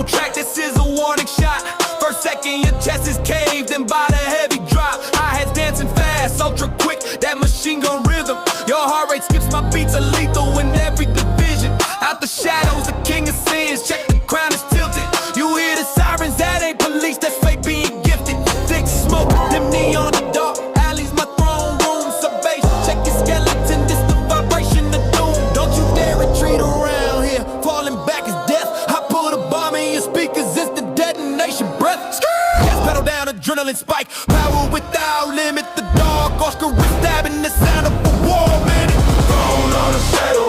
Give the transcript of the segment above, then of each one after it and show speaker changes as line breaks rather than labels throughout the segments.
track, this is a warning shot. First second your chest is caved and by the heavy drop. Hi-hats dancing fast, ultra quick, that machine gun rhythm. Your heart rate skips, my beats are lethal in every division. Out the shadows, the king of sins, check the crown is tilted. You hear the sirens, that ain't police, that's fake being gifted. Thick smoke, them neon the dark alleys, my throne room. Subbase, check your skeleton, this the vibration of doom. Don't you dare retreat around here, falling back is death. I put a bomb in your speakers, it's the detonation breath. Gas pedal down, adrenaline spike, power without limit. The dark Oscar is stabbing, the sound of a war minute. Thrown on a shadow,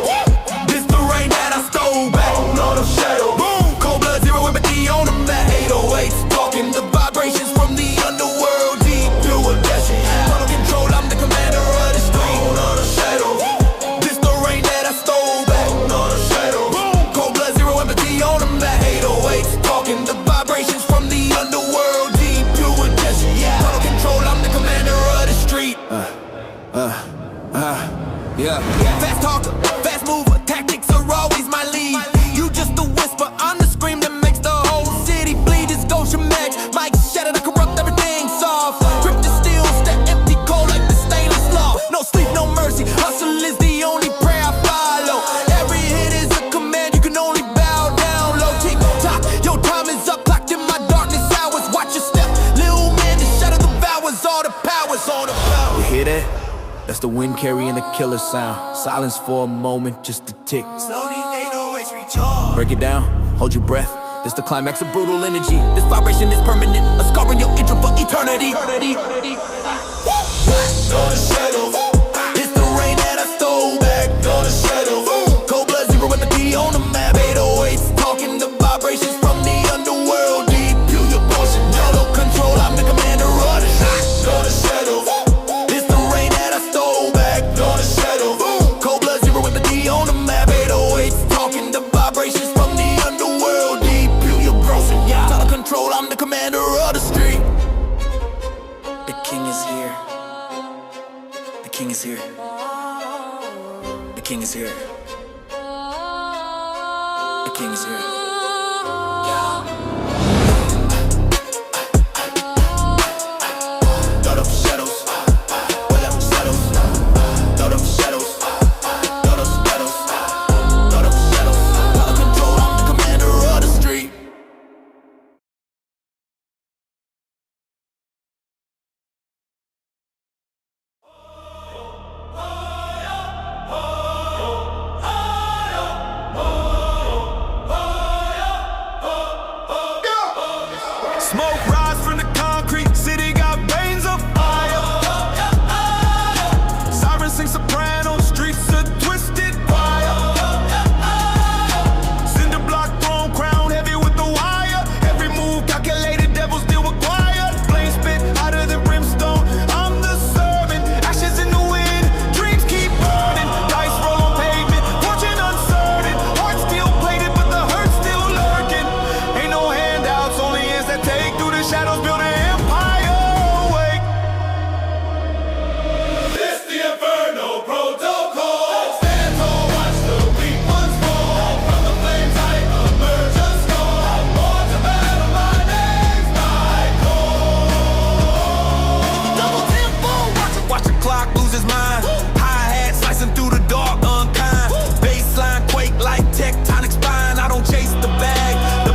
this the rain that I stole back. Thrown on a shadow, boom, cold blood, zero empathy on them. That 808's talking, the vibrations from the underworld, deep through a desert. Total control, I'm the commander of the street. Thrown on a shadow, this the rain that I stole back. Thrown on a shadow, boom, cold blood, zero empathy on them. That 808's talking, the vibrations from the underworld, deep through a desert. Total control, I'm the commander of the street. Yeah. Fast talker, fast mover, tactics are always my lead. You just a whisper, I'm the scream that makes the whole city bleed. It's Goshen Max, Mike shattered, I corrupt everything soft. Grip the steel, step empty, cold like the stainless law. No sleep, no mercy, hustle is the only prayer I follow. Every hit is a command, you can only bow down low. Tick tock, your time is up, locked in my darkness hours. Watch your step, little man, to shatter the vowers, all the powers on the power. You hear that? That's the wind carrying the killer sound. Silence for a moment, just a tick. Slowly, 808's recharge. Break it down, hold your breath. This the climax of brutal energy. This vibration is permanent, a scar in your intro for eternity. Saw the shadow, it's the rain that I stole back. Saw the shadow, cold blood, zero empathy on the map. 808's talking, the vibrations from the underworld, deep to your portion. Total control, I'm the commander of the street. Saw the shadow, it's the rain that I stole back. Saw the shadow, cold blood, zero empathy on the map. 808's talking, the vibrations from the underworld, deep to your portion. Total control, I'm the commander of the street. The king is here. The king is here. The king is here. The king is here. Throw them shadows, well them shadows. Throw them shadows, throw those shadows. Throw them shadows. Out of control, I'm the commander of the street. Smoke rise from the concrete, city got veins of fire. Sirens sing soprano, streets are twisted wire. Cinder block throne crown heavy with the wire. Every move calculated, devils deal with quiet. Flame spit hotter than brimstone, I'm the servant. Ashes in the wind, dreams keep burning. Dice roll on pavement, fortune uncertain. Heart steel plated, but the hurt still lurking. Ain't no handouts, only hands that take. Through the shadows, build an empire awake.
This the Inferno Protocol. Stand tall, watch the weak ones fall. From the flames I emerge unscarred. Born to battle, my name's Michael.
Double tempo, watch the clock lose its mind. Hi-hat slicing through the dark, unkind. Baseline quake like tectonic spine. I don't chase the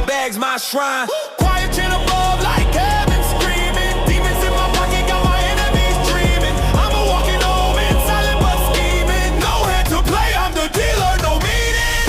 bag's my shrine. Quiet chin above like heaven screaming. Demons in my pocket got my enemies dreaming. I'm a walking omen, silent but scheming. No hand to play, I'm the dealer, no meaning.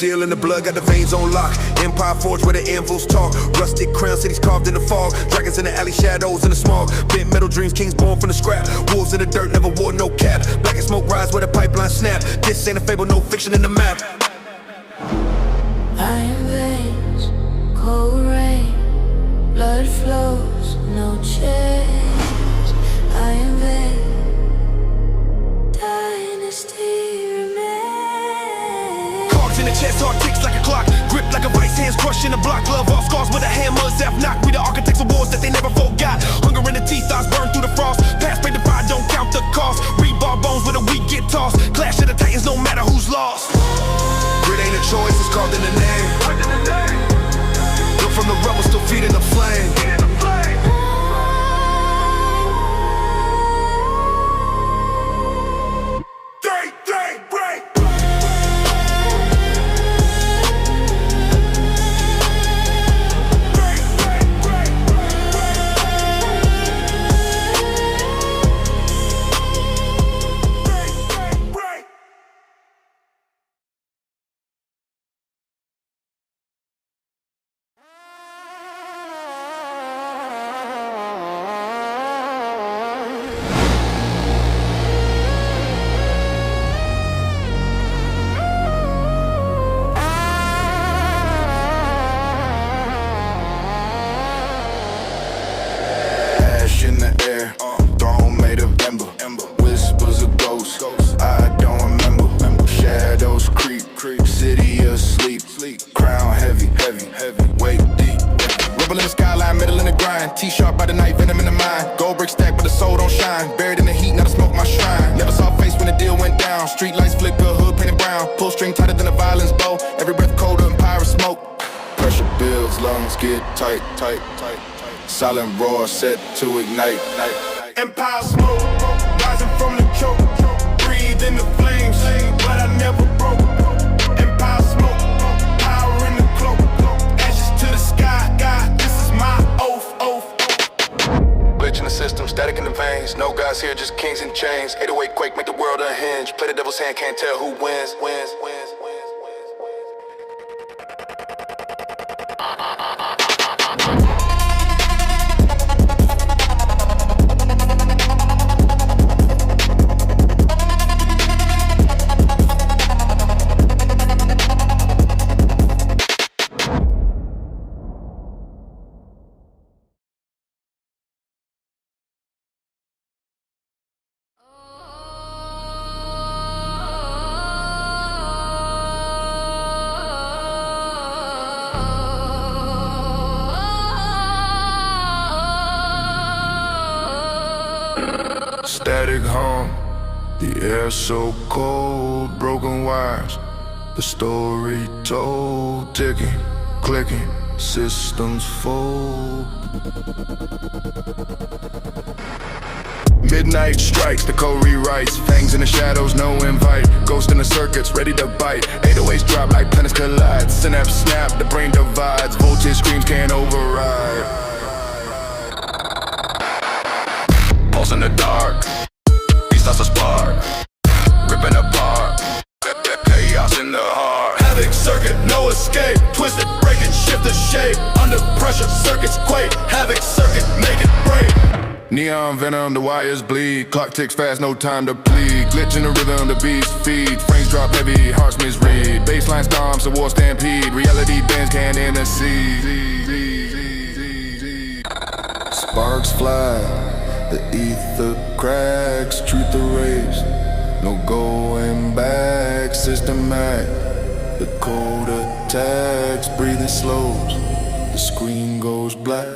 steel in the blood, got the veins on lock. Empire forge where the anvils talk. Rusted crown cities carved in the fog. Dragons in the alley, shadows in the smog. Bent metal dreams, kings born from the scrap. Wolves in the dirt, never wore no cap. Black and smoke rise where the pipeline snap. This ain't a fable, no fiction in the map.
Iron veins, cold rain, blood flows, no change. Iron vein, dynasty remains.
Cards in the chest, heart ticks like a clock. Grip like a vice, hands crushed in a block. Glove off, scars with a hammer, zap knock. We the architects of wars that they never forgot. Hunger in the teeth, eyes burn through the frost. Past paid the pride, don't count the cost. Rebar bones where the weak get tossed. Clash of the titans, no matter who's lost. Grit ain't a choice, it's called in the name. Built from the rubble, still feeding the flame. In the air, throne made of ember. Whispers of ghosts, I don't remember. Shadows creep, city asleep. Crown heavy, weight deep. Rebel in the skyline, middle in the grind. T-sharp by the night, venom in the mind. Gold brick stack, but the soul don't shine. Buried in the heat, now I smoke my shrine. Never saw face when the deal went down. Street lights flicker, hood painted brown. Pull string tighter than a violin's bow. Every breath colder than pirate smoke. Pressure builds, lungs get tight. Silent roar set to ignite. Empire smoke, rising from the choke. Breathe in the flames, but I never broke. Empire smoke, power in the cloak. Ashes to the sky, God, this is my oath. Glitch in the system, static in the veins. No gods here, just kings in chains. 808 quake, make the world unhinge. Play the devil's hand, can't tell who wins. Static hum, the air so cold, broken wires, the story told, ticking, clicking, systems fold. Midnight strikes, the code rewrites, fangs in the shadows, no invite, ghost in the circuits, ready to bite, 808s drop like planets collide, synapse snap, the brain divides, voltage screams can't override. Pulse in the dark, he starts a spark, ripping apart, chaos in the heart. Havoc circuit, no escape, twisted, breaking, shift the shape. Under pressure, circuits quake, havoc circuit, make it break. Neon venom, the wires bleed, clock ticks fast, no time to plead. Glitch in the rhythm, the beast feed, frames drop heavy, hearts misread. Baseline stomps, a war stampede, reality bends, can't intercede. Sparks fly, the ether cracks, truth erased, no going back, system act. The code attacks, breathing slows, the screen goes black.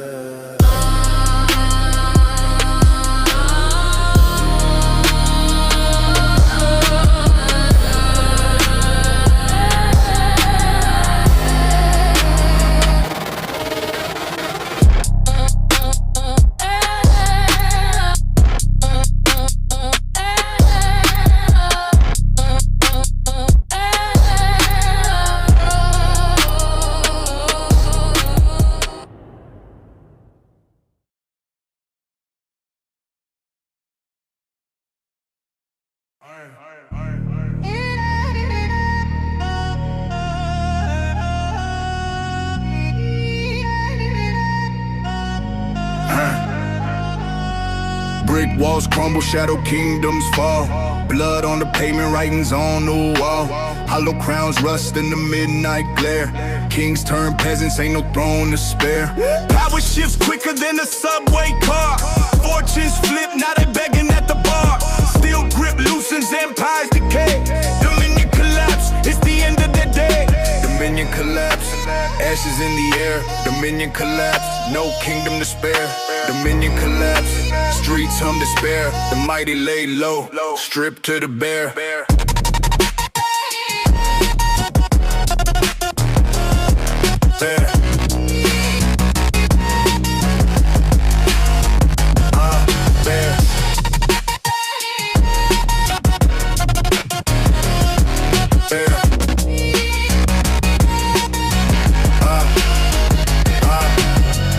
Brick walls crumble, shadow kingdoms fall. Blood on the pavement, writings on the wall. Hollow crowns rust in the midnight glare. Kings turn peasants, ain't no throne to spare.
Power shifts quicker than a subway car. Fortunes flip, now they begging at the bar. Steel grip loosens, empires decay. Dominion collapse, it's the end of the day.
Dominion collapse, ashes in the air. Dominion collapse, no kingdom to spare. Dominion collapse, streets hum despair. The mighty lay low, stripped to the bare.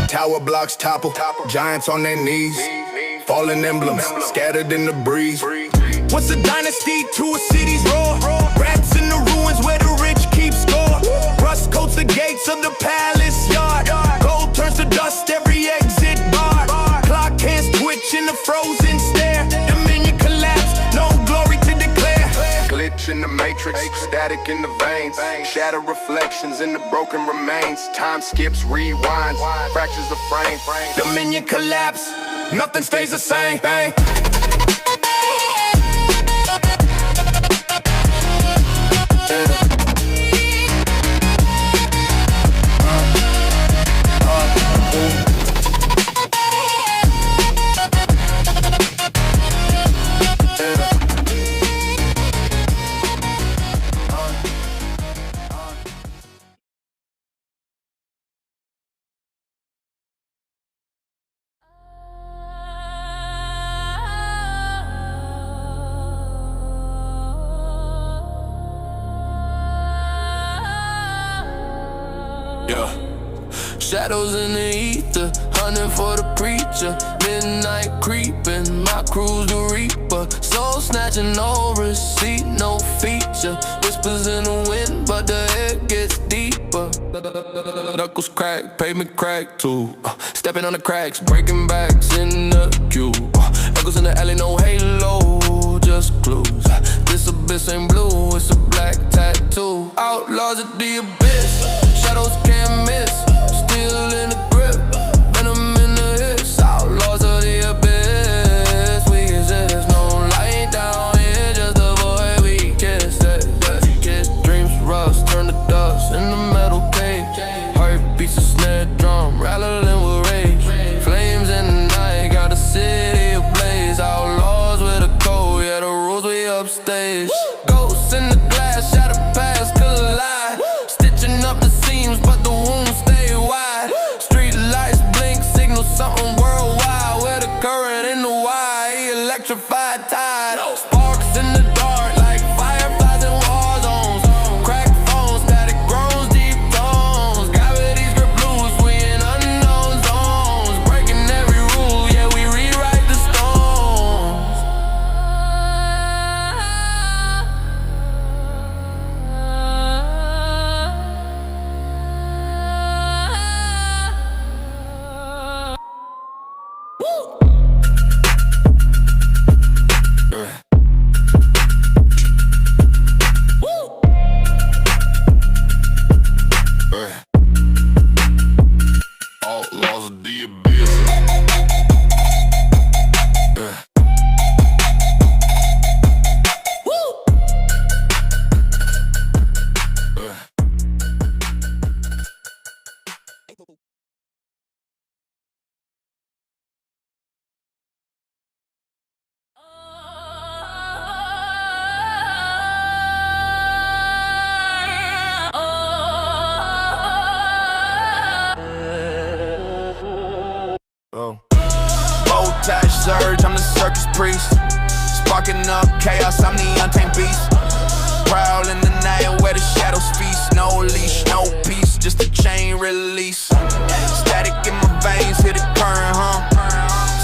Tower blocks topple, giants on their knees. Fallen emblems, scattered in the breeze.
What's a dynasty to a city's roar? Rats in the ruins where the rich keep score. Rust coats the gates of the palace yard. Gold turns to dust every exit bar. Clock hands twitch in the frozen stare. Dominion collapse, no glory to declare.
Glitch in the matrix, static in the veins. Shadow reflections in the broken remains. Time skips, rewinds, fractures the frame.
Dominion collapse, nothing stays the same. Bang.
Yeah. Shadows in the ether, hunting for the preacher. Midnight creeping, my crew's the reaper. Soul snatching, no receipt, no feature. Whispers in the wind, but the air gets deeper. Knuckles crack, pavement crack too. Stepping on the cracks, breaking backs in the queue. Echoes in the alley, no halo, just clues. This abyss ain't blue, it's a black tattoo. Outlaws at the abyss, shadows can't miss. Still in the grip, venom in the hips. Outlaws of the abyss, we exist. No light down here, just the boy we kiss. Kiss dreams rust, turn to dust in the metal cage. Heart beats a snare drum, rattling with rage. Flames in the night, got the city ablaze. Outlaws with a code, yeah, the rules we upstage. Ghosts in the glass, shatter past collide. Stitching up the seams, but the wounds stay wide. Street lights blink, signal something worldwide. Where the current in the wire, electrified tide. Sparks in the dark, like fireflies in war zones. Crack phones, static groans, deep tones. Gravity's grip loose, we in unknown zones. Breaking every rule, yeah, we rewrite the stones.
Outlaws of the abyss.
Bow tie surge, I'm the circus priest. Sparking up chaos, I'm the untamed beast. Prowl in the night where the shadows feast. No leash, no peace, just a chain release. Static in my veins, hit the current hum.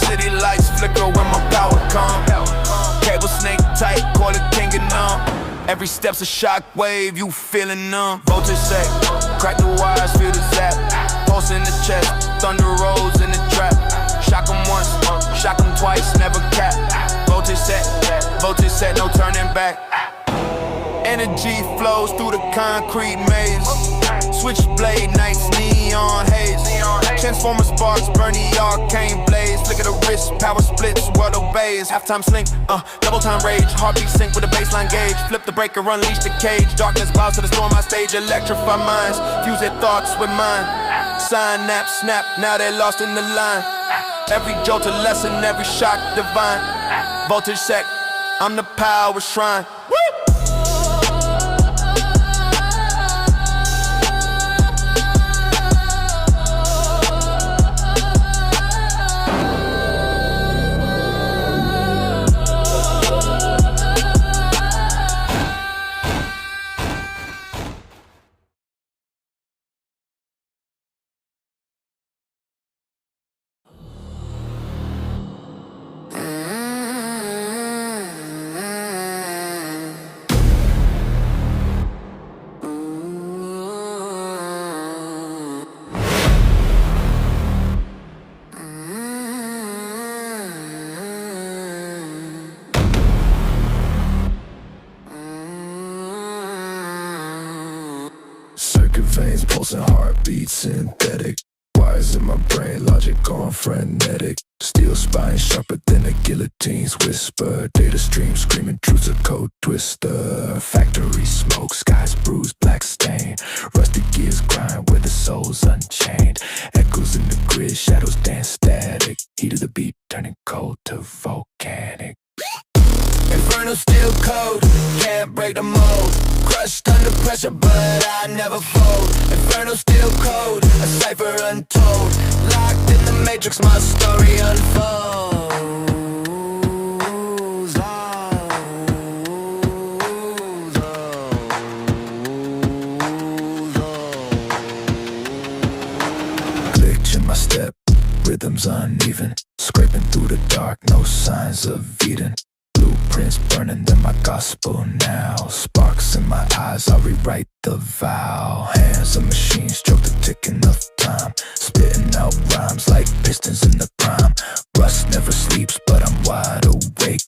City lights flicker when my power come. Cable snake tight, call it king and numb. Every step's a shock wave, you feeling numb. Voltage say, crack the wires, feel the zap. Pulse in the chest, thunder rolls in the trap. Shock 'em once, shock 'em twice, never
mindset, no turning back. Energy flows through the concrete maze. Switchblade nights, neon haze. Transformer sparks burn the arcane blaze. Flick of the wrist, power splits, world obeys. Halftime slink, double time rage. Heartbeat sync with a baseline gauge. Flip the breaker, unleash the cage. Darkness bows to the storm, I stage. Electrify minds, fuse their thoughts with mine. Synapse, snap, now they're lost in the line. Every jolt a lesson, every shock divine. Voltage sec, I'm the power shrine.
Circuit veins, pulsing heartbeats, synthetic. Wires in my brain, logic gone frenetic. Steel spine sharper than a guillotine's whisper. Data stream screaming truths, a code twister. Factory smoke, skies bruised, black stain. Rusty gears grind where the soul's unchained. Echoes in the grid, shadows dance static. Heat of the beat turning cold to volcanic.
Infernal steel code, can't break the mold. Crushed under pressure, but I never fold. Infernal steel code, a cipher untold. Locked in the matrix, my story unfolds.
Glitch in my step, rhythms uneven. Scraping through the dark, no signs of Eden. Blueprints burning, they're my gospel now. Sparks in my eyes, I'll rewrite the vow. Hands of machines, stroke the ticking of time. Spitting out rhymes like pistons in the prime. Rust never sleeps, but I'm wide awake.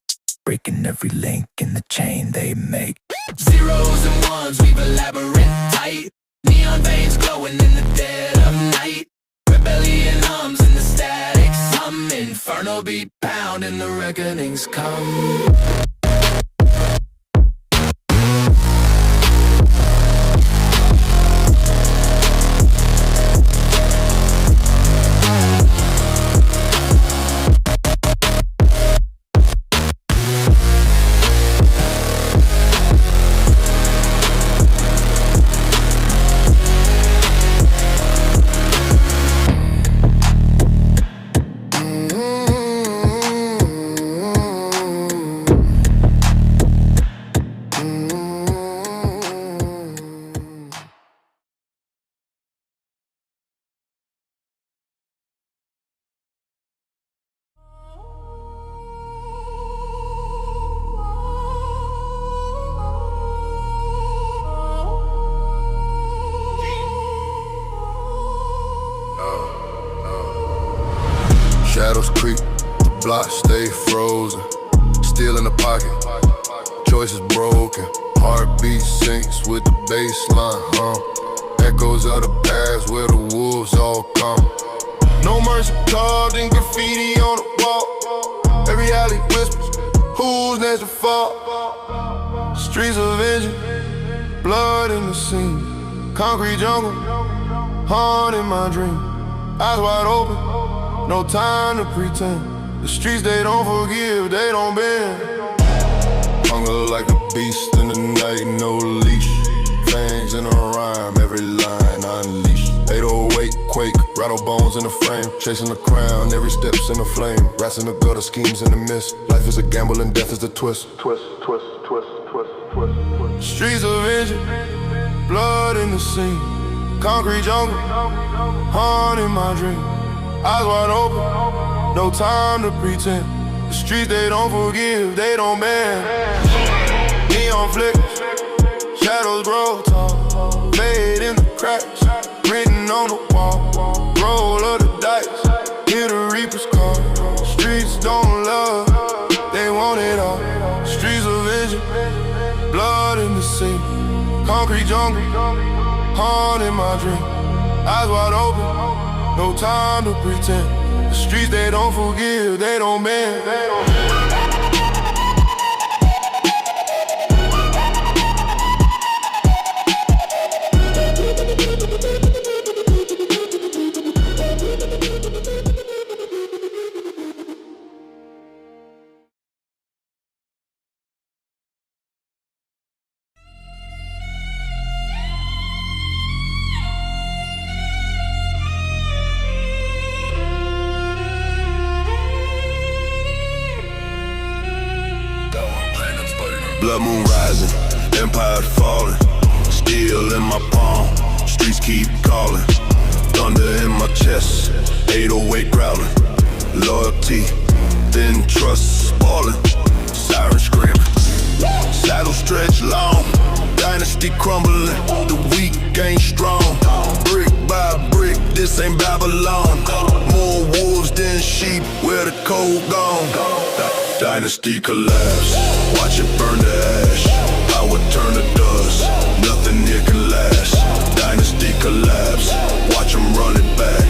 Breaking every link in the chain they make.
Zeros and ones, weave a labyrinth tight. Neon veins glowing in the dead of night. Rebellion hums in the static. Some infernal beat pound and the reckonings come.
Shadows creep, the block stay frozen. Still in the pocket, choices broken. Heartbeat sinks with the baseline hum. Echoes of the past where the wolves all come. No mercy carved in graffiti on the wall. Every alley whispers, who's next to fall? Streets of vengeance, blood in the scene. Concrete jungle, haunting my dream. Eyes wide open, no time to pretend. The streets, they don't forgive, they don't bend. Hunger like a beast in the night, no leash. Fangs in a rhyme, every line I unleash. 808 quake, rattle bones in the frame. Chasing the crown, every step's in the flame. Rats in the gutter, schemes in the mist. Life is a gamble and death is the twist. Twist, twist, twist, twist, twist, twist. Streets of vengeance, blood in the scene. Concrete jungle, haunting my dream. Eyes wide open, no time to pretend. The streets, they don't forgive, they don't bend. Neon flickers, shadows grow tall. Fade in the cracks, written on the wall. Roll of the dice, hear the reaper's call. Streets don't love, they want it all. Streets of
concrete jungle, hard in my dream. Eyes wide open, no time to pretend. The streets, they don't forgive, they don't bend, they don't bend.
Blood moon rising, empire falling. Steel in my palm, streets keep calling. Thunder in my chest, 808 growling. Loyalty, then trust spoiling. Siren screaming, saddle stretch long. Dynasty crumbling, the weak ain't strong. Brick by brick, this ain't Babylon. More wolves than sheep, where the cold gone. Dynasty collapse, watch it burn to ash. Power turn to dust, nothing here can last. Dynasty collapse, watch them run it back.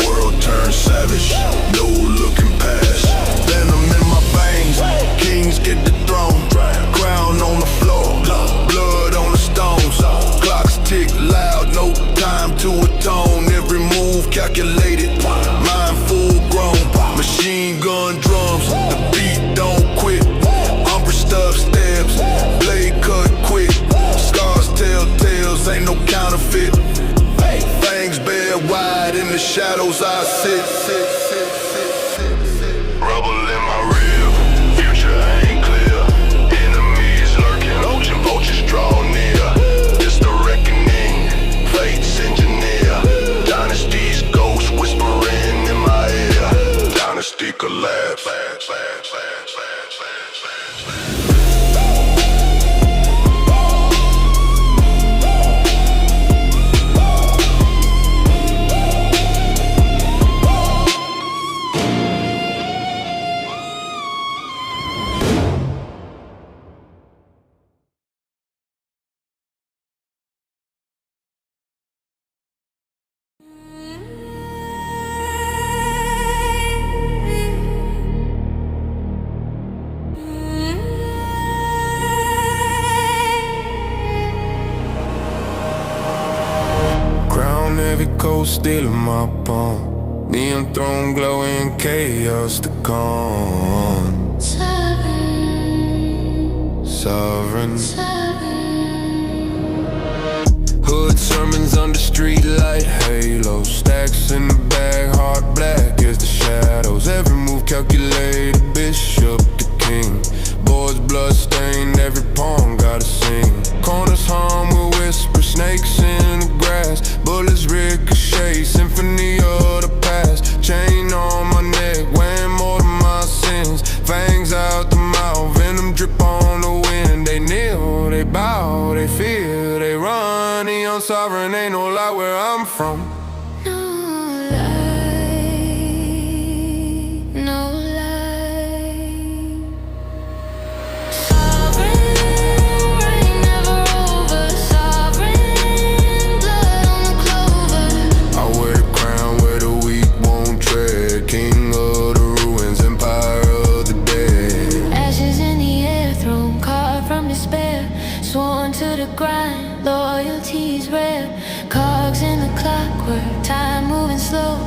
World turn savage, no looking past. Venom in my veins, kings get the throne. Crown on the floor, blood on the stones. Clocks tick loud, no time to atone. Every move calculated, mind full grown. Machine gun drums, the beat don't quit. Umber stuff stabs, blade cut quick. Scars tell tales, ain't no counterfeit. Fangs bare wide, in the shadows I sit. Rubble in my rib, future ain't clear. Enemies lurking, ocean vultures draw near. It's the reckoning, fate's engineer. Dynasty's ghost whispering in my ear. Dynasty collapse.
Heavy coat still in my palm. Neon throne glowing, chaos to come. Sovereign. Hood sermons under street light halo. Stacks in the bag, heart black as the shadows. Every move calculated, bishop to king. Boys blood stained, every pawn gotta sing. Corners hum with whisper, snakes in the grass. Bullets ricochet, symphony of the past. Chain on my neck, weighing more than my sins. Fangs out the mouth, venom drip on the wind. They kneel, they bow, they fear, they run. Neon sovereign, ain't no lie where I'm from.
Loyalty's rare, cogs in the clockwork, time moving slow.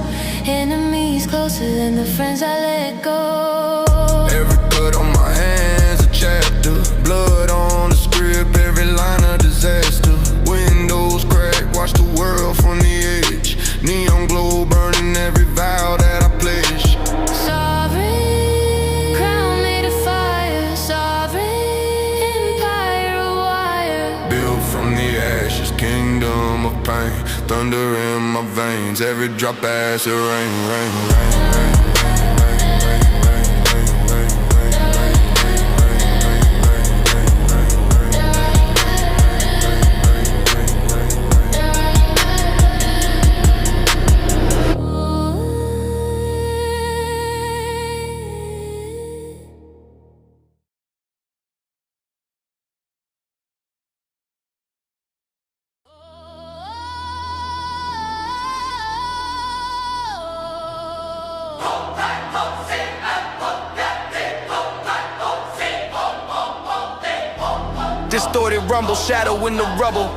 Enemies closer than the friends I let go.
Every cut on my hands a chapter, blood on the script, every line a disaster. Windows crack, watch the world from the edge. Neon glow burning every vow that I pledge.
Sovereign, crown made of fire. Sovereign, empire of wire.
Built from the ashes, kingdom of pain. Thunder in my veins, every drop acid rain, rain, rain, rain.
Distorted rumble, shadow in the rubble.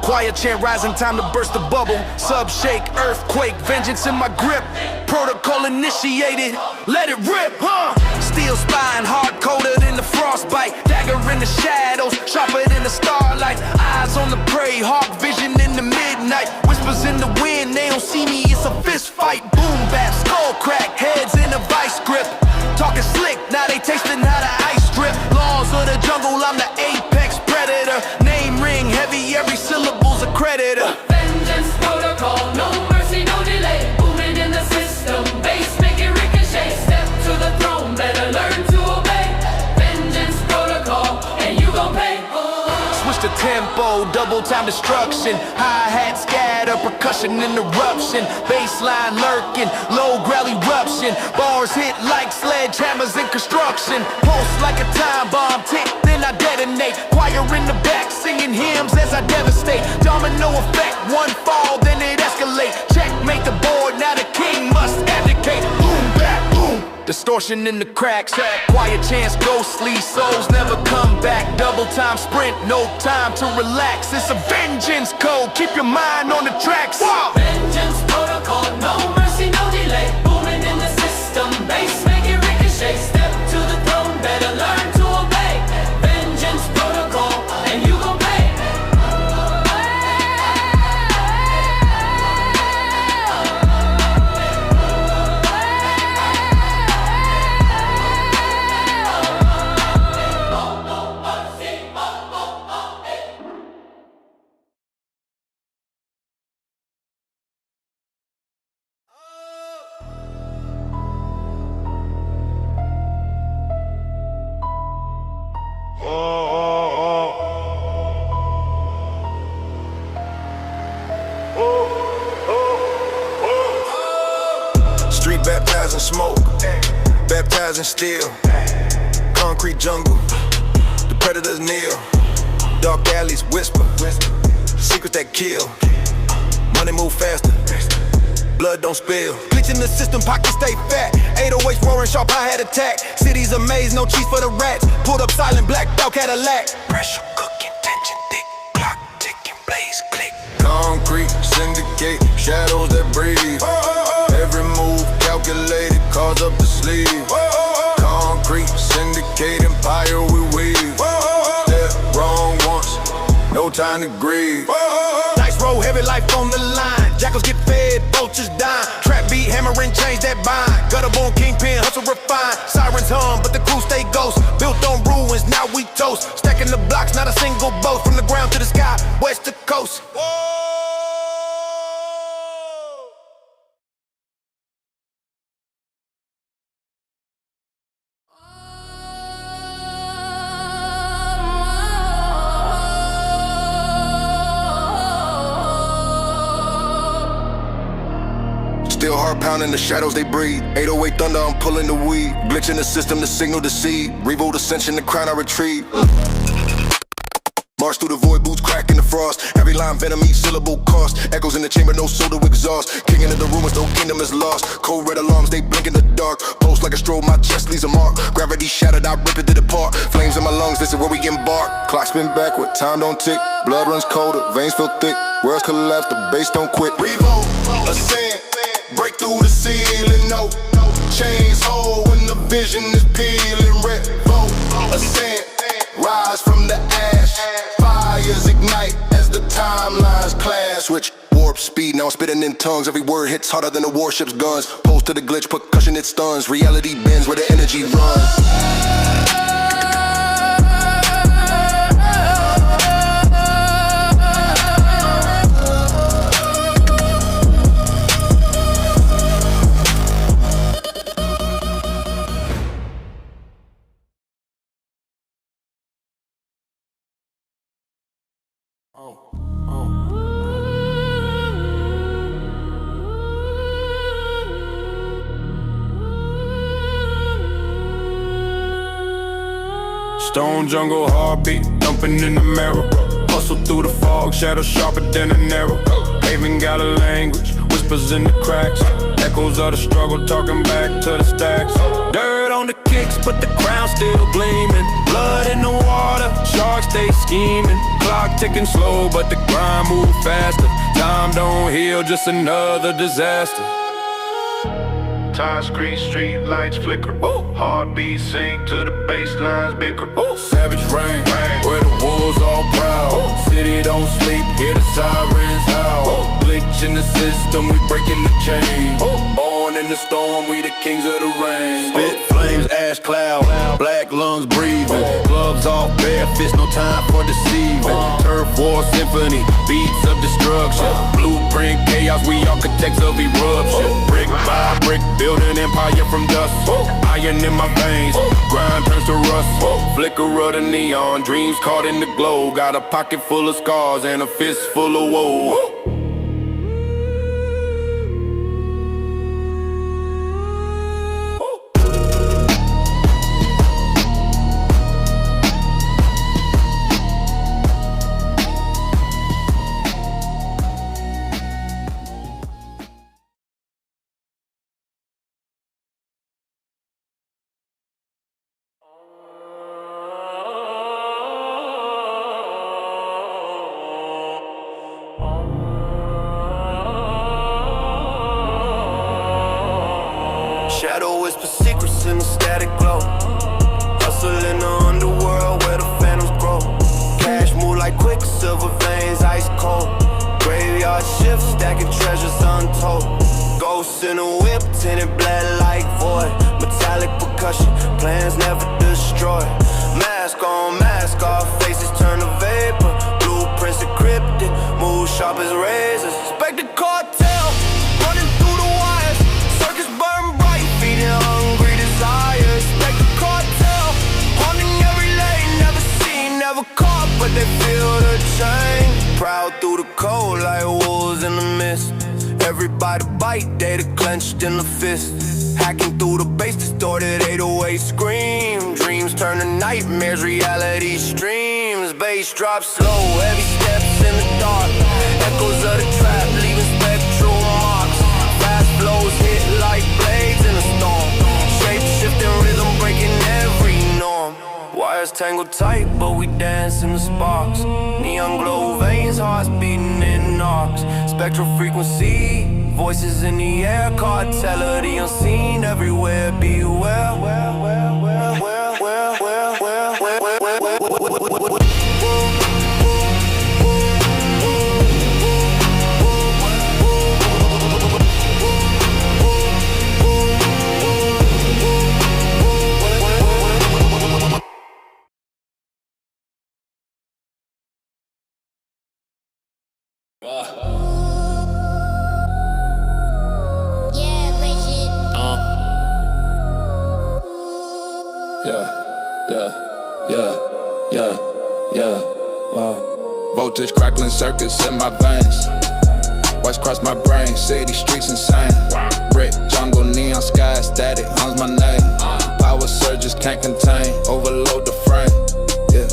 Quiet chant rising, time to burst the bubble. Sub shake, earthquake, vengeance in my grip. Protocol initiated, let it rip, huh? Steel spine, hard coded in the frostbite. Dagger in the shadows, sharper than the starlight. Eyes on the prey, hawk vision in the midnight. Whispers in the wind, they don't see me, it's a fist fight. Boom bap, skull crack, heads in a vice grip. Talking slick, now they tasting how the ice drip. Laws of the jungle, I'm the apex predator. Name ring heavy, every syllable's a creditor.
Vengeance protocol, no mercy, no delay. Booming in the system, bass make it ricochet. Step to the throne, better learn to obey. Vengeance protocol, and you gon' pay.
Switch the tempo, double time destruction. Hi-hat scatter, percussion interruption. Bassline lurking, low growl eruption. Bars hit like sledgehammers in construction. Pulse like a time bomb, tick, then I detonate. Choir in the back, singing hymns as I devastate. Domino effect, one fall, then it escalate. Checkmate the board, now the king must abdicate. Boom, back, boom. Distortion in the cracks. Quiet chants, ghostly souls never come back. Double time sprint, no time to relax. It's a vengeance code, keep your mind on the tracks.
Vengeance protocol, no mercy, no delay. Booming in the system, bass make it ricochet. Step to the throne, better learn to obey. Vengeance protocol, and you gon' pay.
Street baptized in smoke, baptized in steel. Concrete jungle, the predators kneel. Dark alleys whisper, secrets that kill. Money move faster, blood don't spill. Glitch in the system, pockets stay fat. 808s roaring, sharp hi-hat attack. City's a maze, no cheese for the rats. Pulled up silent, blacked out Cadillac. Pressure cooking, tension thick, clock ticking, blaze click. Concrete, syndicate, shadows that breathe. Every move calculated, cause up the sleeve. Concrete, syndicate, empire we weave. Step wrong once, no time to grieve. Dice roll, heavy life on the line. Jackals get fed, vultures dine. Trap beat, hammering, change that bind. Gutterborn kingpin, hustle refine. Sirens hum, but the crew stay ghost. Built on ruins, now we toast. Stacking the blocks, not a single boat. From the ground to the sky, west to coast. Still heart pounding, the shadows they breathe. 808 thunder, I'm pulling the weed. Glitch in the system, the signal to seed. Revolt ascension, the crown I retrieve. March through the void, boots crack in the frost. Every line venom, each syllable cost. Echoes in the chamber, no soul to exhaust. King into the rumors, no kingdom is lost. Cold red alarms, they blink in the dark. Pulse like a strobe, my chest leaves a mark. Gravity shattered, I rip it to depart. Flames in my lungs, this is where we embark. Clock spin backward, time don't tick. Blood runs colder, veins feel thick. Worlds collapse, the base don't quit. Revolt, ascend, break through the ceiling, no. Chains hold when the vision is peeling. Revolt, ascend, rise from the ash. Fires ignite as the timelines clash. Switch warp speed, now I'm spitting in tongues. Every word hits harder than a warship's guns. Pulse to the glitch, percussion it stuns. Reality bends where the energy runs.
Stone jungle heartbeat, thumping in the mirror. Hustle through the fog, shadows sharper than an arrow. Haven got a language, whispers in the cracks. Echoes of the struggle, talking back to the stacks. Dirt on the kicks, but the crown still gleaming. Blood in the water, sharks stay scheming. Clock ticking slow, but the grind move faster. Time don't heal, just another disaster.
Tires crease, street lights flicker. Heartbeat sink to the baselines bicker.
Savage rain, where the wolves all proud. City don't sleep, hear the sirens howl. Glitch in the system, we breaking the chain. Born in the storm, we the kings of the rain. Spit flames, ash cloud, black lungs breathing. Gloves off, bare fists, no time for deceiving. Turf war symphony, beats of destruction. Blueprint chaos, we architects of eruption. Brick by brick, building empire from dust. Iron in my veins, grind turns to rust. Flicker of the neon, dreams caught in the glow. Got a pocket full of scars and a fist full of woe.
Shadow whisper secrets in the static glow. Hustle in the underworld where the phantoms grow. Cash move like quicksilver veins, ice cold. Graveyard shift, stacking treasures untold. Ghosts in a whip, tinted black like void. Metallic percussion, plans never destroyed. Mask on, mask off, faces turn to vapor. Blueprints encrypted, move sharp as razors. Expect the cartel, running through the wires. Circus burn bright, feeding hungry desires. Expect the cartel, haunting every lane. Never seen, never caught, but they feel the chain. Proud through the cold like wolves in the mist. Everybody bite, data clenched in the fist. Hacking through the bass, distorted 808 scream. Dreams turn to nightmares, reality streams. Bass drops slow, heavy steps in the dark. Echoes of the trap, leaving spectral marks. Fast flows hit like blades in a storm. Shape shifting rhythm, breaking every norm. Wires tangled tight, but we dance in the sparks. Neon glow veins, hearts beating in arcs. Spectral frequency, voices in the air. Cartelity unseen, everywhere beware.
Voltage crackling circuits in my veins. Watch cross my brain, city streets insane. Brick, jungle, neon sky, static, huns my name. Power surges can't contain, overload the frame. Yeah,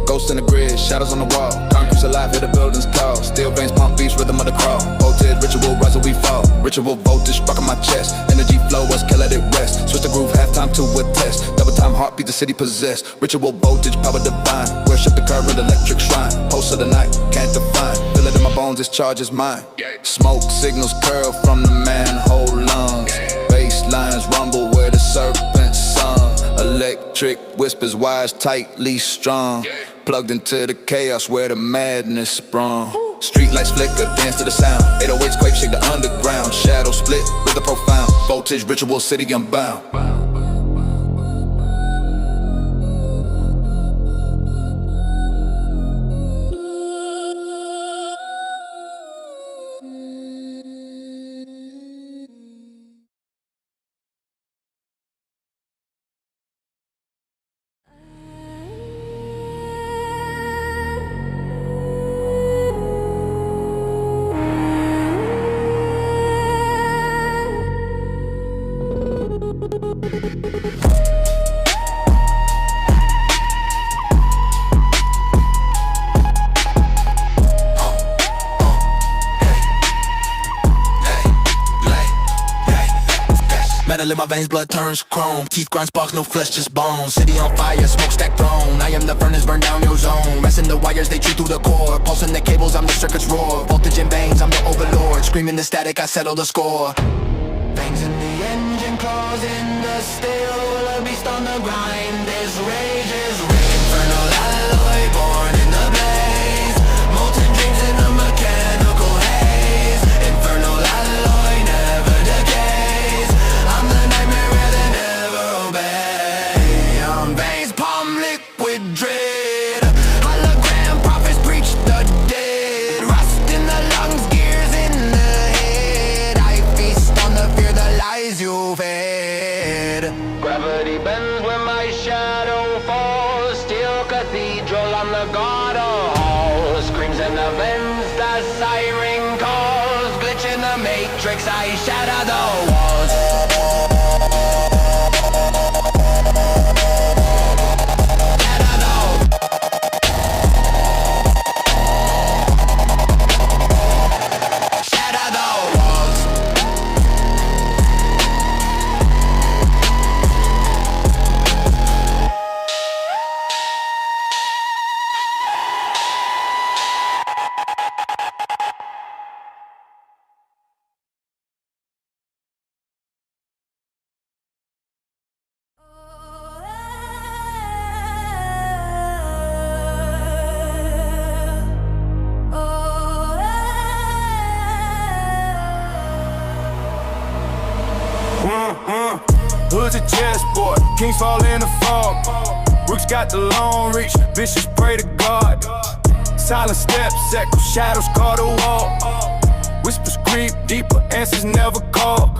ghosts in the grid, shadows on the wall. Concrete's alive, hear the buildings call. Steel veins pump beats, rhythm of the crawl. Voltage, ritual, rise or we fall. Ritual voltage struck on my chest. Energy flow, us can't let it rest. Switch the groove, halftime to a test. Double time heartbeat, the city possessed. Ritual voltage, power divine. Worship the current, electric shrine. Pulse of the night, can't define. Feel it in my bones, this charge is mine. Smoke signals curl from the manhole lungs. Bass lines rumble where the serpents sung. Electric whispers, wires tightly strung. Plugged into the chaos where the madness sprung. Street lights flicker, dance to the sound. 808s quake, shake the underground. Shadow split with the profound. Voltage, ritual, city unbound. in my veins, blood turns chrome. Teeth grind sparks, no flesh, just bones. City on fire, smokestack throne. I am the furnace, burn down your zone. Messing the wires, they chew through the core. Pulsing the cables, I'm the circuit's roar. Voltage in veins, I'm the overlord. Screaming the static, I settle the score. Veins in the engine, claws in the steel. A beast on the grind, this rage is real. Infernal alloy, born in the blaze. Molten dreams in a mechanical haze. Infernal alloy never decays. I'm the nightmare that never obey. I'm veins, palm liquid dread. Hologram prophets preach the dead. Rust in the lungs, gears in the head. I feast on the fear, the lies you fed.
Gravity bends when my shadow falls. Steel cathedral, I'm the god of halls. Screams in the vents, the siren calls. Glitch in the matrix, I shatter the walls. Shatter the Shatter the walls.
Hood's a chessboard, kings fall in the fog. Rooks got the long reach, vicious pray to God. Silent steps, echo shadows call the wall. Whispers creep deeper, answers never call.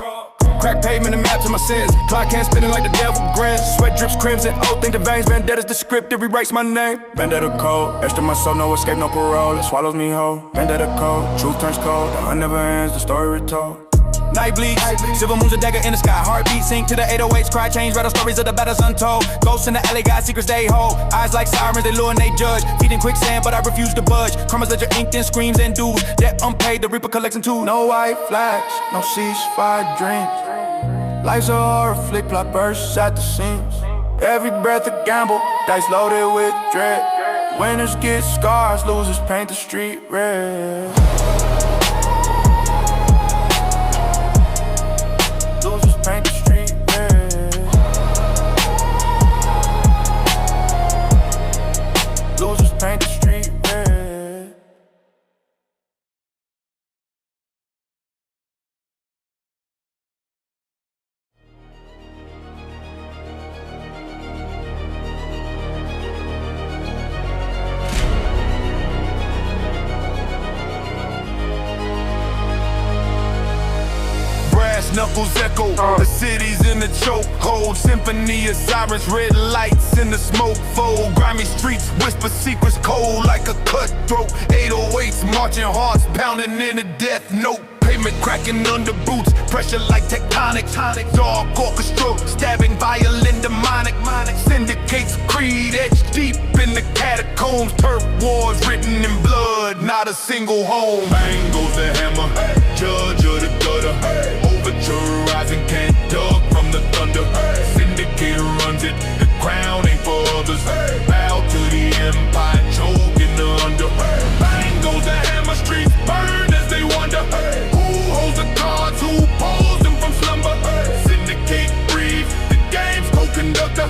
Crack pavement and map to my sins. Clock hands spinning like the devil grins. Sweat drips crimson, oh think the veins. Vendetta's the script, it rewrites my name. Vendetta code, etched in my soul, no escape, no parole. It swallows me whole. Vendetta code, truth turns cold. The hunt never ends, the story retold. Night bleeds, silver moon's a dagger in the sky. Heartbeat sink to the 808s, cry change, rattle stories of the battles untold. Ghosts in the alley, got secrets they hold. Eyes like sirens, they lure and they judge. Feet in quicksand, but I refuse to budge. Karma's ledger inked in screams and dues. Debt unpaid, the reaper collecting too. No white flags, no ceasefire dreams. Life's a horror flick, plot bursts at the seams. Every breath a gamble, dice loaded with dread. Winners get scars, losers paint the street red. Losers paint the street red. Losers paint the street red.
Knuckles echo, the city's in the chokehold. Symphony of sirens, red lights in the smoke fold. Grimy streets whisper secrets cold like a cutthroat. 808s marching hearts pounding in a death note. Pavement cracking under boots, pressure like tectonic. Dark orchestra, stabbing violin demonic. Syndicates creed etched deep in the catacombs. Turf wars written in blood, not a single home. Bang goes the hammer, judge of the gutter. Overture rising, can't duck from the thunder. Syndicator runs it, the crown ain't for others. Bow to the empire, choking the under. Bang goes the hammer, streets burn as they wonder. Who holds the cards, who pulls them from slumber? Syndicate breathe, the game's co-conductor.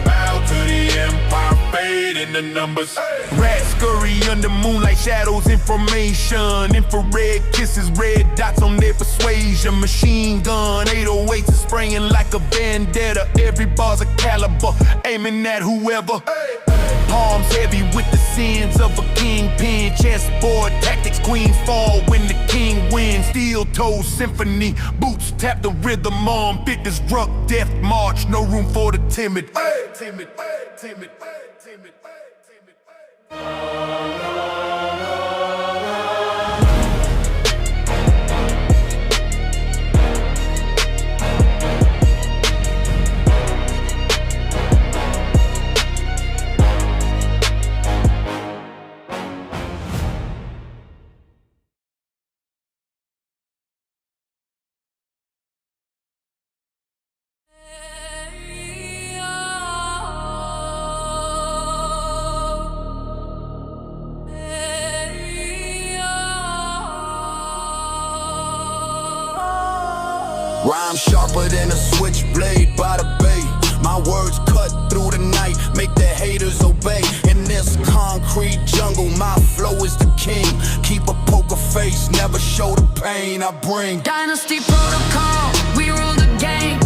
Bow to the empire, fade in the numbers. Rats scurry under moonlight shadows, information. Infrared kisses, red dots on their persuasion. Machine gun, 808s is spraying like a vendetta. Every bar's a caliber, aiming at whoever. Palms heavy with the sins of a kingpin. Chessboard tactics, queens fall when the king wins. Steel toe symphony, boots tap the rhythm on. Victor's drunk death march, no room for the timid. Timid, timid, timid, timid.
Rhyme sharper than a switchblade by the bay. My words cut through the night, make the haters obey. In this concrete jungle, my flow is the king. Keep a poker face, never show the pain I bring.
Dynasty protocol, we rule the game.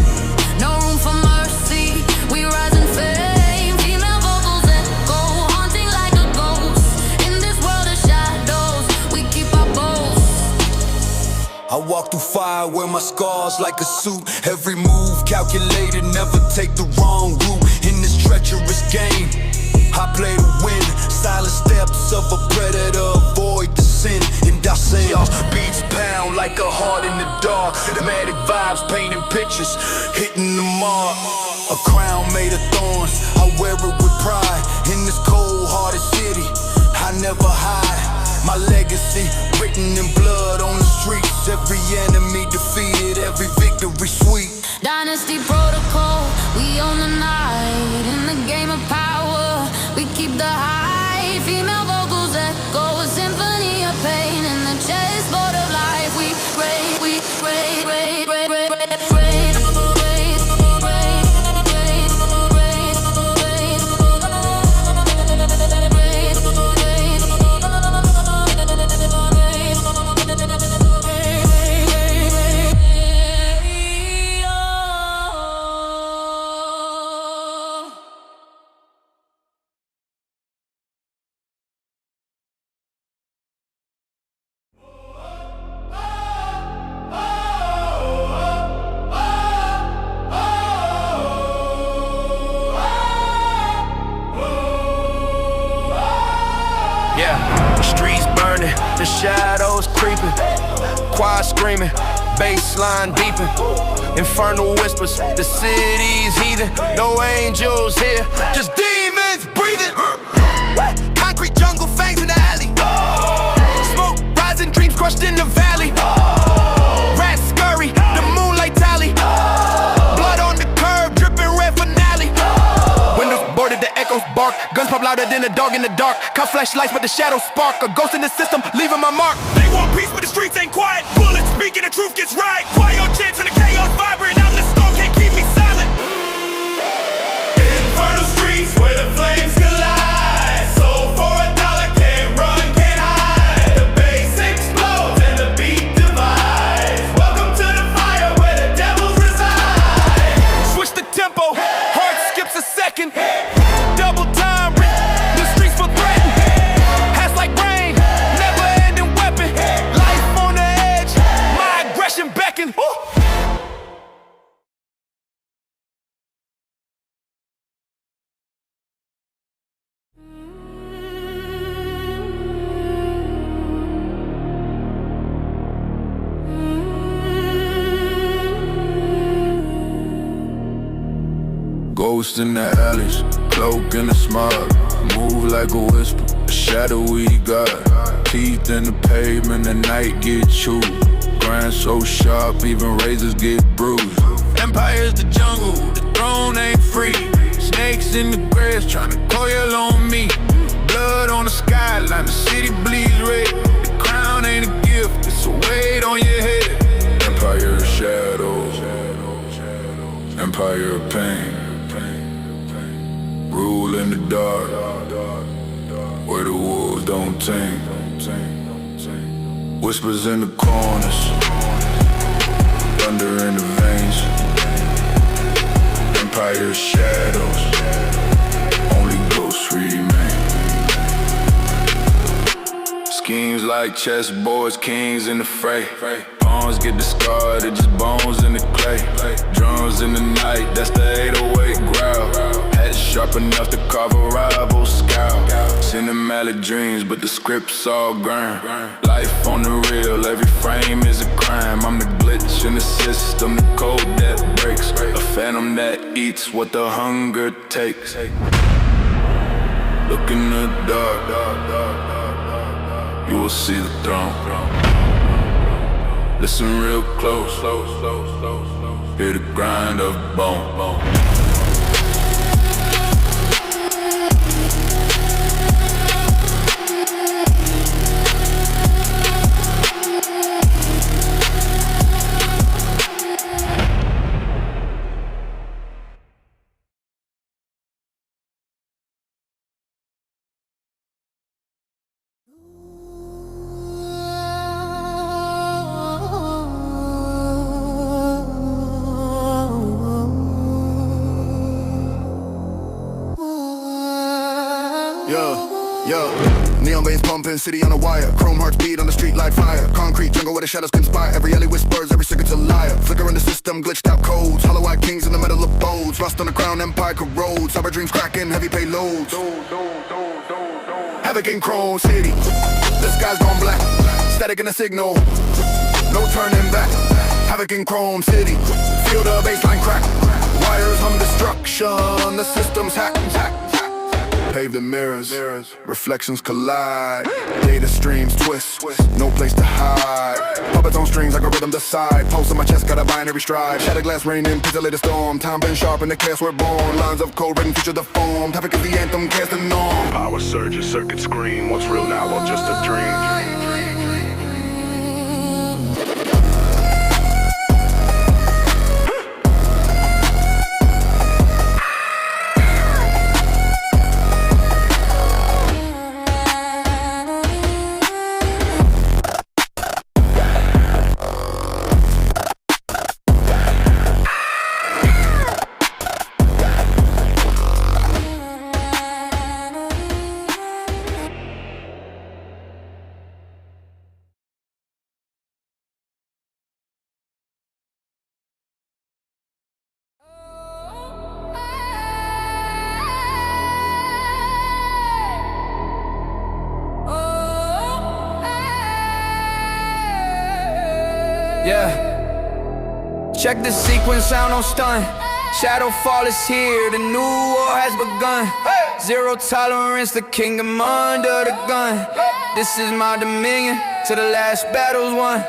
No room for mercy, we rise in fame. Female vocals echo, haunting like a ghost. In this world of shadows, we keep our boast.
I walk through fire, wear my scars like a suit. Every move calculated, never take the wrong route. In this treacherous game, I play to win. Silent steps of a predator, avoid the sin. And I say y'all beats pound like a heart in the dark. Dramatic vibes, painting pictures, hitting the mark. A crown made of thorns, I wear it with pride. In this cold-hearted city, I never hide. My legacy written in blood on the streets. Every enemy defeated, every victory sweet.
Dynasty protocol, we own the night. In the game of power, we keep the high. Female vocals echo, a symphony of pain. In the chessboard of life, we raid, we raid, raid, raid, raid, raid, raid.
Streets burning, the shadows creeping, choir screaming, bassline deepin', infernal whispers, the city's heathen. No angels here, just demons breathing. Concrete jungle, fangs in the alley. Smoke rising, dreams crushed in the valley. Rats scurry, the moonlight tally. Blood on the curb, dripping red finale. Windows boarded, the echoes bark. Guns pop louder than a dog in the dark. Cut flashlights, but the shadows spark. A ghost in the system, leaving my mark.
They want peace, but the streets ain't quiet. Bullets speaking, the truth gets right. Quiet chants and the chaos vibrant. I'm the storm, can't keep me silent.
Infernal streets where the flames collide. Sold for $1, can't run, can't hide. The bass explodes and the beat divides. Welcome to the fire where the devils reside.
Switch the tempo, heart skips a second. Double time, the streets for threatened. Hats like rain, never ending weapon. Life on the edge, my aggression beckon.
Ghost in the alleys, cloak in the smog. Move like a whisper, a shadowy god. Teeth in the pavement, the night get chewed. Grind so sharp, even razors get bruised. Empire's the jungle, the throne ain't free. Snakes in the grass tryna coil on me. Blood on the skyline, the city bleeds red. The crown ain't a gift, it's a weight on your head. Empire of shadows, empire of pain. Rule in the dark, where the wolves don't tame. Whispers in the corners, thunder in the veins. Empire of shadows, only ghosts remain. Schemes like chessboards, kings in the fray. Pawns get discarded, just bones in the clay. Drums in the night, that's the 808 growl. Hat sharp enough to carve a rival scowl. Cinematic dreams, but the script's all grind. Life on the real, every frame is a crime. I'm the glitch in the system, the code that breaks. A phantom that eats what the hunger takes. Look in the dark, you will see the throne. Listen real close, hear the grind of bone. Neon veins pumping, city on a wire. Chrome hearts beat on the street like fire. Concrete jungle where the shadows conspire. Every alley whispers, every second's a liar. Flicker in the system, glitched out codes. Hollow-eyed kings in the middle of boats. Rust on the crown, empire corrodes. Cyber dreams cracking, heavy payloads. Havoc in Chrome City. The sky's gone black. Static in the signal. No turning back. Havoc in Chrome City. Feel the baseline crack. Wires hum destruction. The system's hacked. Paved in mirrors, reflections collide. Data streams twist, no place to hide. Puppets on strings like a rhythm decide. Pulse in my chest, got a binary stride. Shattered glass raining, pixelated storm. Time been sharp in the chaos we're born. Lines of code written, future deformed. Havoc is the anthem, cast the norm.
Power surges, circuit scream. What's real now or just a dream?
Yeah. Check the sequence, sound on stun. Shadowfall is here, the new war has begun. Zero tolerance, the kingdom under the gun. This is my dominion, till the last battle's won.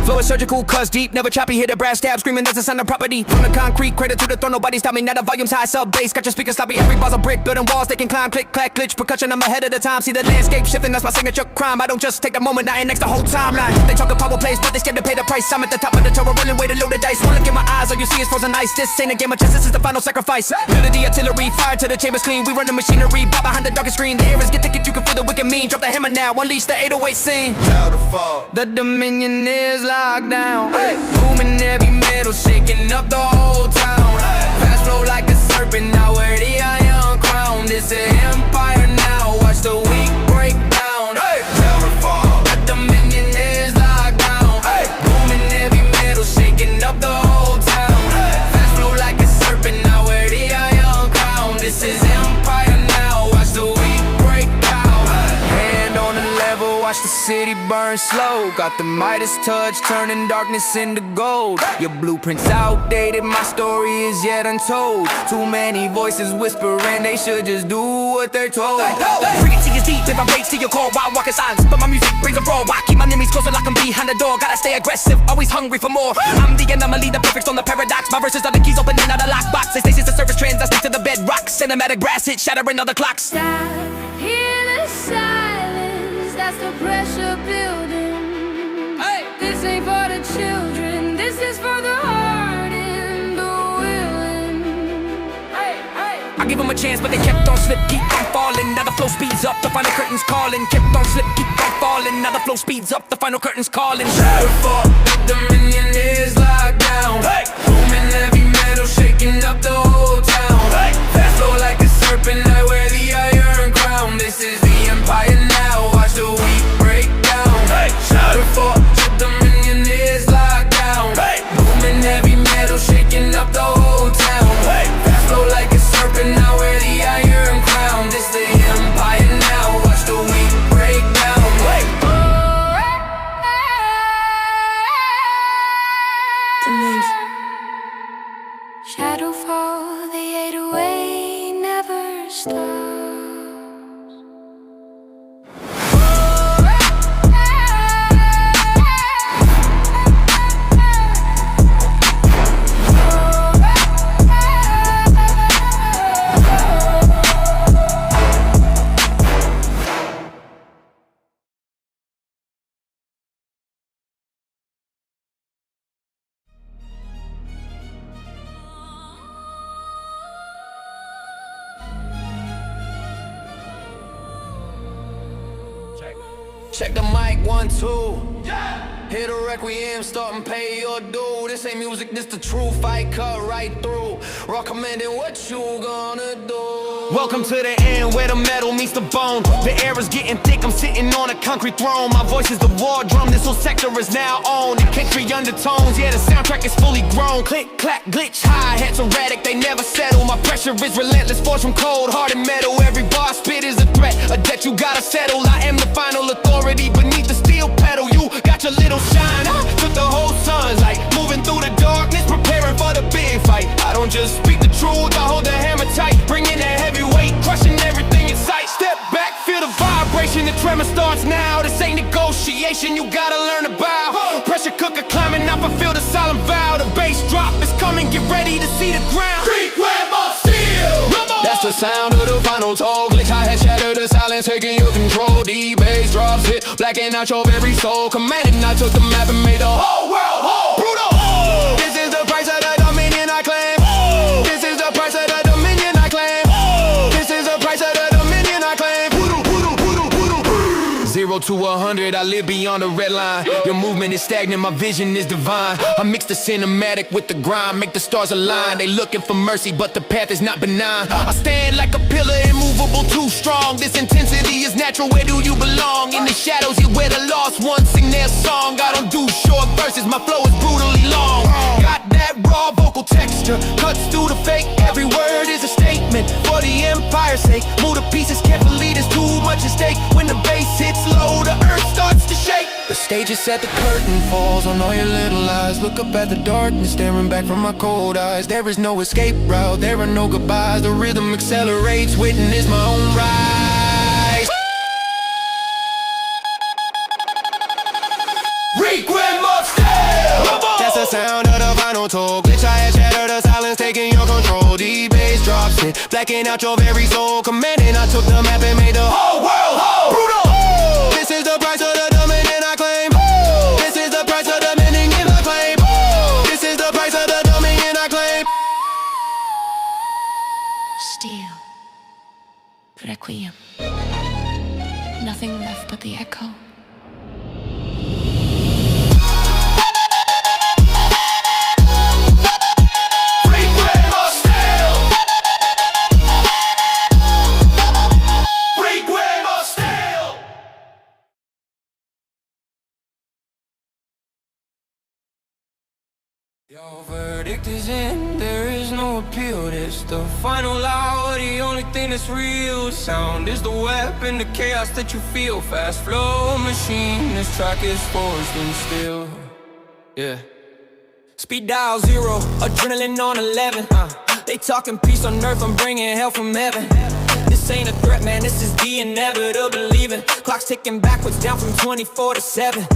Flow is surgical, cuz deep, never choppy. Hit a brass stab, screaming that's a sign of property. From the concrete, cradle to the throne, nobody stop me. Now the volume's high, sub bass, got your speakers sloppy. Every bar's a brick, building walls, they can climb. Click, clack, glitch, percussion, I'm ahead of the time. See the landscape shifting, that's my signature crime. I don't just take the moment, I annex the whole timeline. They talk of power plays, but they scared to pay the price. I'm at the top of the tower, rolling way to load the dice. One look in my eyes, all you see is frozen ice. This ain't a game of chess, this is the final sacrifice. Melody, artillery, fire to the chambers clean. We run the machinery, bob behind the darkest screen. The air is get ticket, you can feel the wicked mean. Drop the hammer now, unleash the 808 scene. The dominion is locked down. Booming heavy metal, shaking up the whole town. Fast flow like a serpent, now wear the iron crown. This an empire now, watch the weak break down. The dominion is locked down. Booming heavy metal, shaking up the whole town. Fast flow like a serpent, now wear the iron crown. This is empire now, watch the weak break down. Hand on the level, watch the city burn slow. Got the Midas touch, turning darkness into gold. Your blueprint's outdated, my story is yet untold. Too many voices whispering, they should just do what they're told. Frequency is deep, if I break to your core, while walking silence. But my music brings a roar. Why keep my enemies closer, lock them behind the door? Gotta stay aggressive, always hungry for more. I'm the anomaly, the perfect on the paradox. My verses are the keys opening out a lockbox. They stasis the surface trends, I stick to the bedrock. Cinematic brass hit, shattering all the clocks.
Hear the silence, that's the pressure building. This ain't for the children, this is for the heart and the willing.
I give them a chance, but they kept on slip, keep on falling. Now the flow speeds up, the final curtain's calling. Kept on slip, keep on falling. Now the flow speeds up, the final curtain's calling. Shadowfall, the dominion is locked down. Booming heavy metal, shaking up the whole town. Fast flow like a serpent, I wear the iron crown. This is the empire now, watch the weak break down. Shadowfall, the dominion is locked down. Booming heavy metal, shaking up the whole town. Fast flow like a serpent, I wear the iron crown. This the empire now, watch the weak break down.
Shadowfall, the 808 never stops.
Check the mic, 1, 2. Hit a requiem, start and pay your due. This ain't music, this the truth. Fight cut right through. Recommending what you gonna do.
Welcome to the end where the metal meets the bone. The air is getting thick, I'm sitting on a concrete throne. My voice is the war drum, this whole sector is now on. It can't free undertones, yeah, the soundtrack is fully grown. Click, clack, glitch, hi-hats erratic, they never settle. My pressure is relentless, forged from cold-hearted metal. Every bar I spit is a threat, a debt you gotta settle. I am the final authority beneath the steel pedal. You got your little shine, I took the whole sun's light. Moving through the darkness, preparing for the big fight. I don't just speak the truth, I hold the hammer tight. Bringing the heavyweight, crushing everything in sight. Step back, feel the vibration, the tremor starts now. This ain't negotiation, you gotta learn to bow. Pressure cooker climbing up, I feel the solemn vow. The bass drop is coming, get ready to see the ground.
That's the sound of the final talk. Glitch, hi-hat, shatter the silence, taking your control. Deep bass drops hit, blacking out your very soul. Commanding, I took the map and made the whole world whole. Brutal. This is the price of the dominion I claim. This is the price of the dominion I claim. This is the price of the dominion I claim. 0 to 100, I live beyond the red line. Your movement is stagnant, my vision is divine. I mix the cinematic with the grind, make the stars align. They looking for mercy, but the path is not benign. I stand like a pillar, immovable, too strong. This intensity is natural, where do you belong? In the shadows, here where the lost ones sing their song. I don't do short verses, my flow is brutally long. Got that raw vocal texture, cuts through the fake. Every word is a statement, for the empire's sake. Move the pieces carefully, there's too much at stake. When the bass hits low, the earth starts to shake. The stage is set, the curtain falls on all your little lies. Look up at the darkness, staring back from my cold eyes. There is no escape route, there are no goodbyes. The rhythm accelerates, witness my own rise. Requiem of steel. That's the sound of the final talk. Glitch, hi-hat, shatter the silence, taking your control. Deep bass drops hit, blacking out your very soul. Commanding, I took the map and made the whole world whole. Brutal. This is the price of the dominion I claim. This is the price of the dominion I claim. This is the price of the dominion I claim.
Steel. Requiem. Nothing left but the echo.
Your verdict is in, there is no appeal. It's the final hour, the only thing that's real. Sound is the weapon, the chaos that you feel. Fast flow machine, this track is forged in steel. Yeah. Speed dial 0, adrenaline on 11. They talking peace on earth, I'm bringing hell from heaven. This ain't a threat, man, this is the inevitable leaving. Clock's ticking backwards, down from 24 to 7.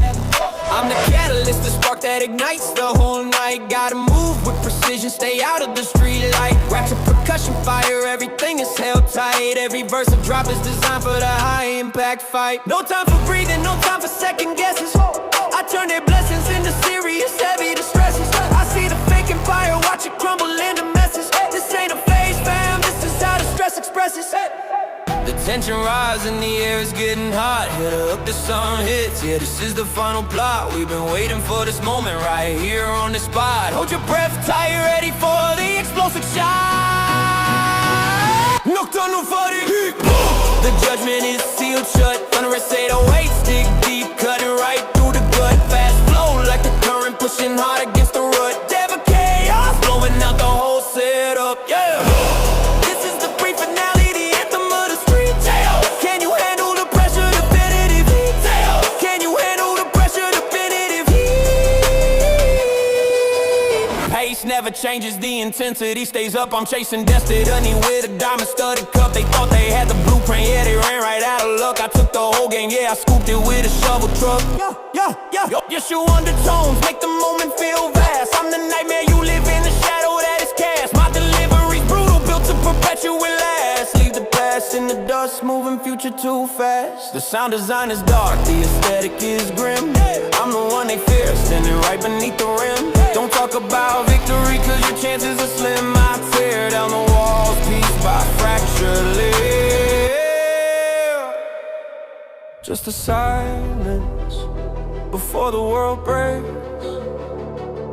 I'm the catalyst, the spark that ignites the whole night. Gotta move with precision, stay out of the street light. Ratchet percussion fire, everything is held tight. Every verse I drop is designed for the high impact fight. No time for breathing, no time for second guesses. I turn their blessings into serious, heavy distresses. I see the fake empire, watch it crumble into messes. This ain't a phase, fam, this is how the stress expresses. The tension rising, the air is getting hot. Hit her up, the sun hits, yeah, this is the final plot. We've been waiting for this moment right here on the spot. Hold your breath tight, ready for the explosive shot. Nocturnal fatigue. The judgment is sealed shut. Thunderous 808s, dig deep, cutting right through the gut. Fast flow like the current, pushing hard against the rut. Devil chaos, blowing out the whole setup, yeah. This is the pre-finale, the anthem of the street. Can you handle the pressure, definitive heat? Can you handle the pressure, definitive heat? Pace never changes, the intensity stays up. I'm chasing destiny with a diamond-studded cup. They thought they had the blueprint, yeah, they ran right out of luck. I took the whole game, yeah, I scooped it with a shovel truck. Yeah. Yes, your undertones make the moment feel vast. I'm the nightmare, you live in the shadow that is cast. My delivery's brutal, built to perpetuate last. Leave the past in the dust, moving future too fast. The sound design is dark, the aesthetic is grim. I'm the one they fear, standing right beneath the rim. Don't talk about victory, cause your chances are slim. I tear down the walls, piece by fracture live. Just a silence,
before the world breaks.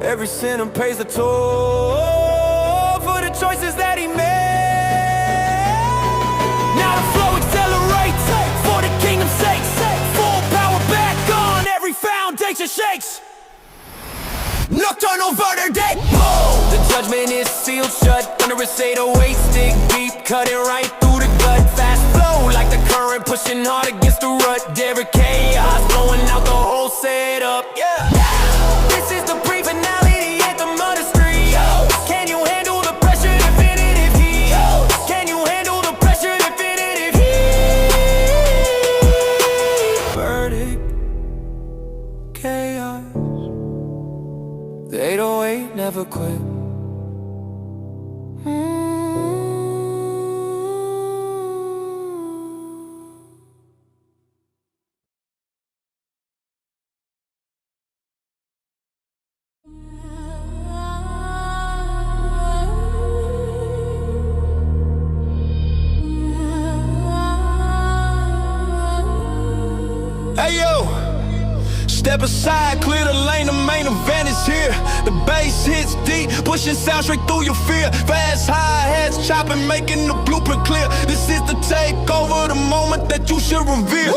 Every sinner pays the toll for the choices that he made. Now the flow accelerates for the kingdom's sake. Full power back on, every foundation shakes. Nocturnal verdict. The judgment is sealed shut. Thunderous 808 stick deep, cutting right through the gut. Fast flow like the current, pushing hard against the rut. Derek chaos, blowing out the whole setup. Yeah. This is the pre-finality anthem of the street. Can you handle the pressure? Definitive heat. Can you handle the pressure? Definitive heat. Verdict, chaos. The 808 never quit. Hey yo, step aside, clear the lane, the main event is here. The bass hits deep, pushing sound straight through your fear. Fast hi-hats, chopping, making the blueprint clear. This is the takeover, the moment that you should revere.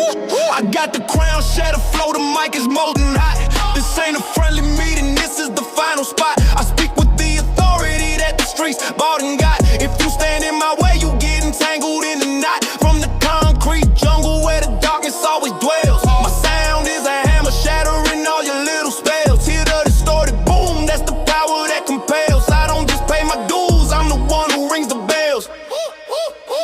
I got the crown, shadow flow, the mic is molten hot. This ain't a friendly meeting, this is the final spot. I speak with the authority that the streets bought and got. If you stand in my way, you get entangled in the knot. From the concrete jungle where the darkness always dwells. My sound is a hammer, shattering all your little spells. Hear the distorted boom, that's the power that compels. I don't just pay my dues, I'm the one who rings the bells.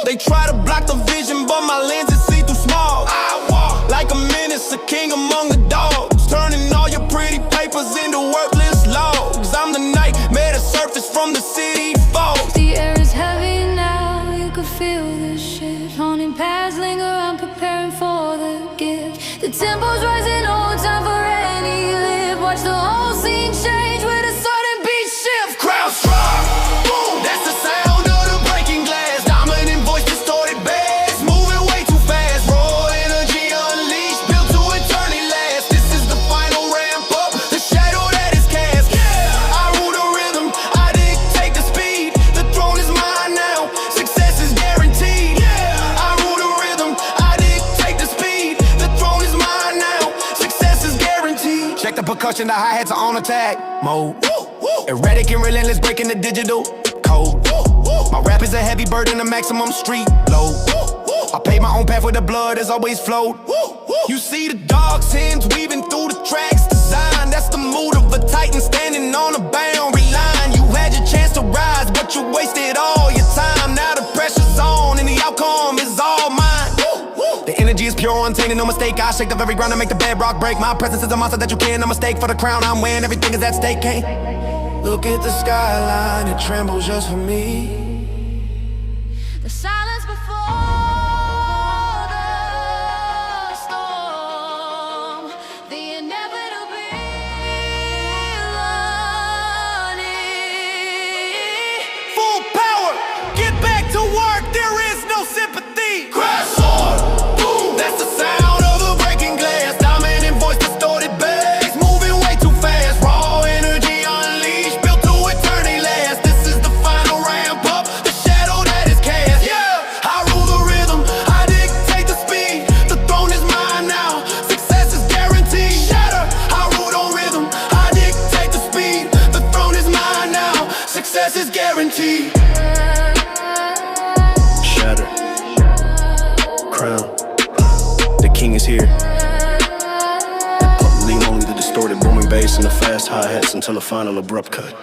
They try to block the vision, but my lenses see through smog. I walk like a menace, a king among the dogs, turning all your pretty papers into worthless logs. I'm the nightmare that surfaced from the city fog.
The air is heavy now, you can feel this shit. Haunting paths linger, I'm preparing for the gift. The tempo's rising, no time for any live. Watch the whole scene change with a sudden beat shift.
Crowd strong, boom, that's the sound of the breaking glass. Dominant voice, distorted bass, moving way too fast. Raw energy unleashed, built to eternity last. This is the final ramp up, the shadow that is cast. Yeah, I rule the rhythm, I dictate the speed. The throne is mine now, success is guaranteed. Yeah, I rule the rhythm, I dictate the speed. The throne is mine now, success is guaranteed. Check the percussion, the hi-hats are on attack mode. Erratic and relentless, breaking the digital code. My rap is a heavy burden, a maximum street load. I pave my own path where the blood has always flowed. You see the dog's hands weaving through the tracks design. That's the mood of a titan standing on a boundary line. You had your chance to rise, but you wasted all your time. Now the pressure's on and the outcome is all mine. The energy is pure, untainted, no mistake. I shake the very ground and make the bedrock break. My presence is a monster that you cannot mistake. For the crown I'm wearing, everything is at stake. Can't look at the skyline, it trembles just for me.
The silence before the storm, the inevitability.
Full power, get back to work, there is no sympathy. Crash on, boom, that's the sound of the breaking glass. Dominant voice, distorted bass, moving way too fast. Raw energy unleashed, built to eternity last. This is the final ramp up, the shadow that is cast. Yeah, I rule the rhythm, I dictate the speed. The throne is mine now, success is guaranteed. Shatter, I rule the rhythm, I dictate the speed. The throne is mine now, success is guaranteed.
Shatter, crown, the king is here. Lean only the distorted booming bass and the fast hi-hats until a final abrupt cut.